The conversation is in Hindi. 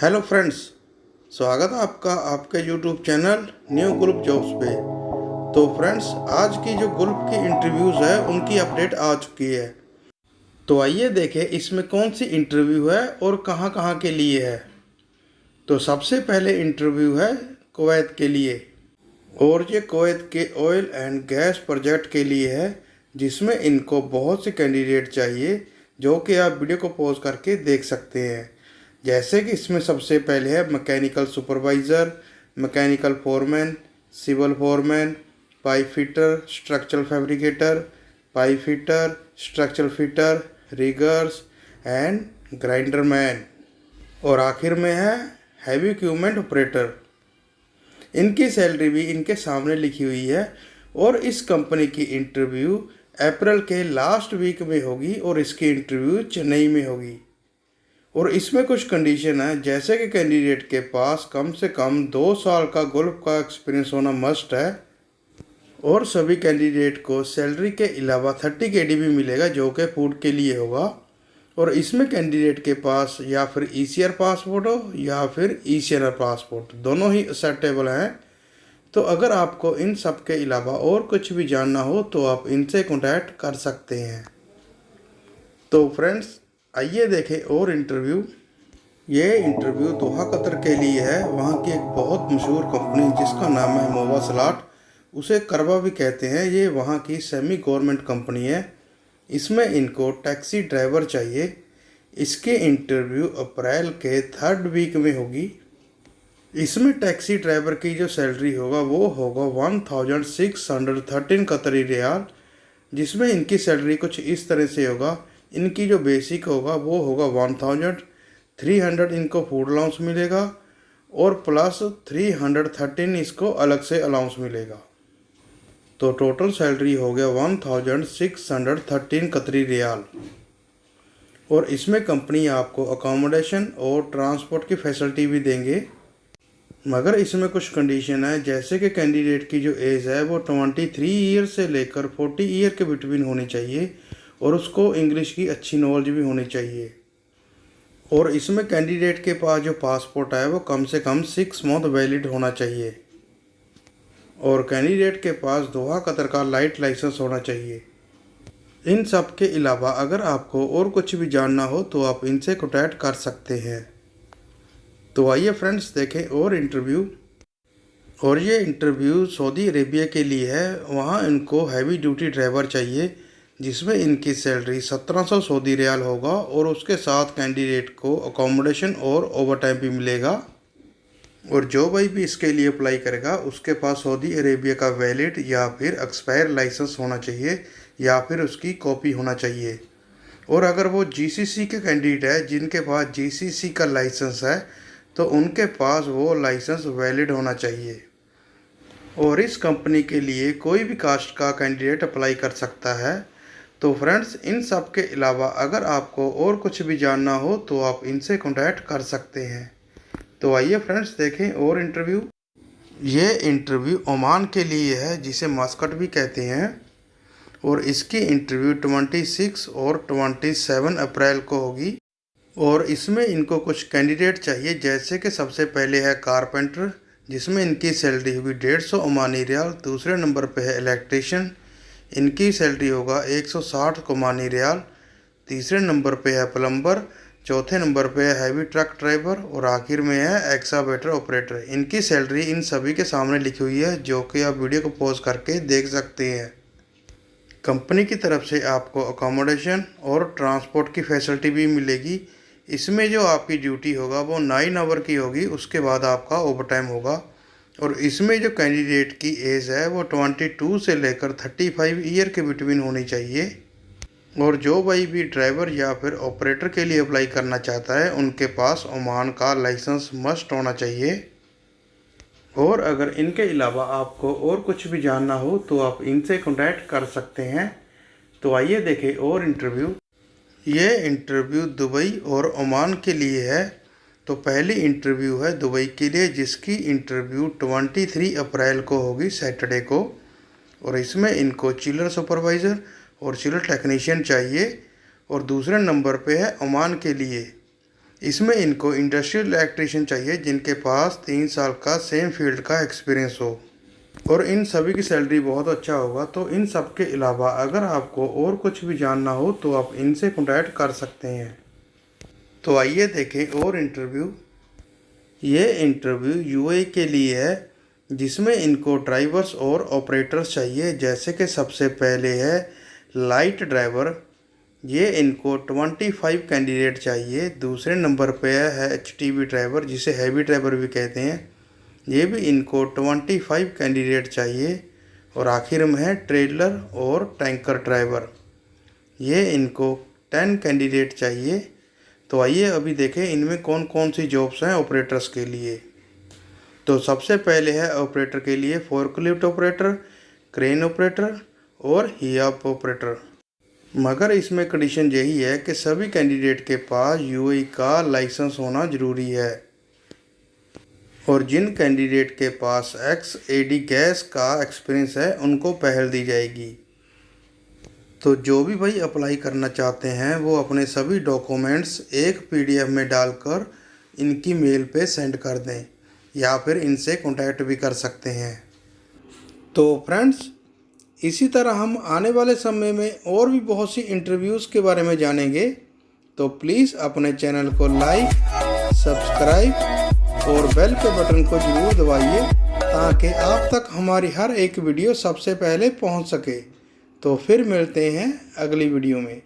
हेलो फ्रेंड्स, स्वागत है आपका आपके YouTube channel new group jobs पे। तो फ्रेंड्स, आज की जो ग्रुप की इंटरव्यूज़ है उनकी अपडेट आ चुकी है। तो आइए देखें इसमें कौन सी इंटरव्यू है और कहाँ कहाँ के लिए है। तो सबसे पहले इंटरव्यू है कुवैत के लिए, और ये कुवैत के ऑयल एंड गैस प्रोजेक्ट के लिए है, जिसमें इनको बहुत से कैंडिडेट चाहिए, जो कि आप वीडियो को पॉज करके देख सकते हैं। जैसे कि इसमें सबसे पहले है mechanical supervisor, mechanical foreman, civil foreman, pipe fitter, structural fabricator, pipe fitter, structural fitter, riggers and grinder man, और आखिर में है हैवी इक्विपमेंट ऑपरेटर। इनकी सैलरी भी इनके सामने लिखी हुई है, और इस कंपनी की इंटरव्यू अप्रैल के लास्ट वीक में होगी, और इसकी इंटरव्यू चेन्नई में होगी। और इसमें कुछ कंडीशन है, जैसे कि कैंडिडेट के पास कम से कम 2 साल का गोल्फ का एक्सपीरियंस होना मस्ट है, और सभी कैंडिडेट को सैलरी के अलावा 30 KD भी मिलेगा, जो कि फूड के लिए होगा। और इसमें कैंडिडेट के पास या फिर ECR पासपोर्ट हो या फिर ECNR पासपोर्ट, दोनों ही एक्सेप्टेबल हैं। तो अगर आपको इन सब के अलावा और कुछ भी जानना हो तो आप इनसे कॉन्टैक्ट कर सकते हैं। तो फ्रेंड्स, आइए देखें और इंटरव्यू। ये इंटरव्यू दोहा कतर के लिए है। वहाँ की एक बहुत मशहूर कंपनी जिसका नाम है मोवासलाट, उसे करवा भी कहते हैं, ये वहाँ की सेमी गवर्नमेंट कंपनी है। इसमें इनको टैक्सी ड्राइवर चाहिए। इसके इंटरव्यू अप्रैल के 3rd वीक में होगी। इसमें टैक्सी ड्राइवर की जो सैलरी होगा वो होगा 1613 कतरी रियाल, जिसमें इनकी सैलरी कुछ इस तरह से होगा। इनकी जो बेसिक होगा वो होगा 1300, इनको फूड अलाउंस मिलेगा, और प्लस 313 इसको अलग से अलाउंस मिलेगा। तो टोटल सैलरी हो गया 1613 कतरी रियाल। और इसमें कंपनी आपको अकोमोडेशन और ट्रांसपोर्ट की फैसिलिटी भी देंगे, मगर इसमें कुछ कंडीशन है, जैसे कि कैंडिडेट की जो एज है वो 23 ईयर से लेकर 40 ईयर के बिटवीन होनी चाहिए, और उसको इंग्लिश की अच्छी नॉलेज भी होनी चाहिए। और इसमें कैंडिडेट के पास जो पासपोर्ट है वो कम से कम 6 मंथ वैलिड होना चाहिए, और कैंडिडेट के पास दोहा कतर का लाइट लाइसेंस होना चाहिए। इन सब के अलावा अगर आपको और कुछ भी जानना हो तो आप इनसे कॉन्टैक्ट कर सकते हैं। तो आइए फ्रेंड्स देखें और इंटरव्यू। और ये इंटरव्यू सऊदी अरेबिया के लिए है। वहाँ इनको हैवी ड्यूटी ड्राइवर चाहिए, जिसमें इनकी सैलरी 1700 सऊदी रियाल होगा, और उसके साथ कैंडिडेट को अकोमोडेशन और ओवर टाइम भी मिलेगा। और जो भाई भी इसके लिए अप्लाई करेगा उसके पास सऊदी अरेबिया का वैलिड या फिर एक्सपायर लाइसेंस होना चाहिए, या फिर उसकी कॉपी होना चाहिए। और अगर वो GCC के कैंडिडेट है जिनके पास GCC का लाइसेंस है, तो उनके पास वो लाइसेंस वैलिड होना चाहिए। और इस कंपनी के लिए कोई भी कास्ट का कैंडिडेट अप्लाई कर सकता है। तो फ्रेंड्स, इन सब के अलावा अगर आपको और कुछ भी जानना हो तो आप इनसे कॉन्टैक्ट कर सकते हैं। तो आइए फ्रेंड्स देखें और इंटरव्यू। ये इंटरव्यू ओमान के लिए है, जिसे मस्कट भी कहते हैं, और इसकी इंटरव्यू 26 और 27 अप्रैल को होगी। और इसमें इनको कुछ कैंडिडेट चाहिए, जैसे कि सबसे पहले है कारपेंटर, जिसमें इनकी सैलरी होगी 150 ओमानी रियाल। दूसरे नंबर पे है इलेक्ट्रीशियन, इनकी सैलरी होगा 160 ओमानी रियाल। तीसरे नंबर पे है प्लम्बर, चौथे नंबर पे है हैवी ट्रक ड्राइवर, और आखिर में है एक्सावेटर ऑपरेटर। इनकी सैलरी इन सभी के सामने लिखी हुई है, जो कि आप वीडियो को पॉज करके देख सकते हैं। कंपनी की तरफ से आपको अकोमोडेशन और ट्रांसपोर्ट की फैसिलिटी भी मिलेगी। इसमें जो आपकी ड्यूटी होगा वो 9 आवर की होगी, उसके बाद आपका ओवर टाइम होगा। और इसमें जो कैंडिडेट की एज है वो 22 से लेकर 35 ईयर के बिटवीन होनी चाहिए। और जो भाई भी ड्राइवर या फिर ऑपरेटर के लिए अप्लाई करना चाहता है, उनके पास ओमान का लाइसेंस मस्ट होना चाहिए। और अगर इनके अलावा आपको और कुछ भी जानना हो तो आप इनसे कॉन्टैक्ट कर सकते हैं। तो आइए देखें और इंटरव्यू। ये इंटरव्यू दुबई और ओमान के लिए है। तो पहली इंटरव्यू है दुबई के लिए, जिसकी इंटरव्यू 23 अप्रैल को होगी, सैटरडे को। और इसमें इनको चिलर सुपरवाइज़र और चिलर टेक्नीशियन चाहिए। और दूसरे नंबर पे है ओमान के लिए, इसमें इनको इंडस्ट्रियल इलेक्ट्रीशियन चाहिए जिनके पास 3 साल का सेम फील्ड का एक्सपीरियंस हो, और इन सभी की सैलरी बहुत अच्छा होगा। तो इन सब के अलावा अगर आपको और कुछ भी जानना हो तो आप इनसे कॉन्टैक्ट कर सकते हैं। तो आइए देखें और इंटरव्यू। ये इंटरव्यू यूएई के लिए है, जिसमें इनको ड्राइवर्स और ऑपरेटर्स चाहिए। जैसे कि सबसे पहले है लाइट ड्राइवर, ये इनको 25 कैंडिडेट चाहिए। दूसरे नंबर पे है एचटीवी ड्राइवर, जिसे हैवी ड्राइवर भी कहते हैं, ये भी इनको 25 कैंडिडेट चाहिए। और आखिर में है ट्रेलर और टैंकर ड्राइवर, ये इनको 10 कैंडिडेट चाहिए। तो आइए अभी देखें इनमें कौन कौन सी जॉब्स हैं ऑपरेटर्स के लिए। तो सबसे पहले है ऑपरेटर के लिए फोर्कलिफ्ट ऑपरेटर, क्रेन ऑपरेटर और हियाप ऑपरेटर। मगर इसमें कंडीशन यही है कि सभी कैंडिडेट के पास यूएई का लाइसेंस होना ज़रूरी है, और जिन कैंडिडेट के पास XAD गैस का एक्सपीरियंस है उनको पहल दी जाएगी। तो जो भी भाई अप्लाई करना चाहते हैं वो अपने सभी डॉक्यूमेंट्स एक PDF में डालकर इनकी मेल पे सेंड कर दें, या फिर इनसे कांटेक्ट भी कर सकते हैं। तो फ्रेंड्स, इसी तरह हम आने वाले समय में और भी बहुत सी इंटरव्यूज़ के बारे में जानेंगे। तो प्लीज़ अपने चैनल को लाइक, सब्सक्राइब और बेल के बटन को ज़रूर दबाइए, ताकि आप तक हमारी हर एक वीडियो सबसे पहले पहुंच सके। तो फिर मिलते हैं अगली वीडियो में।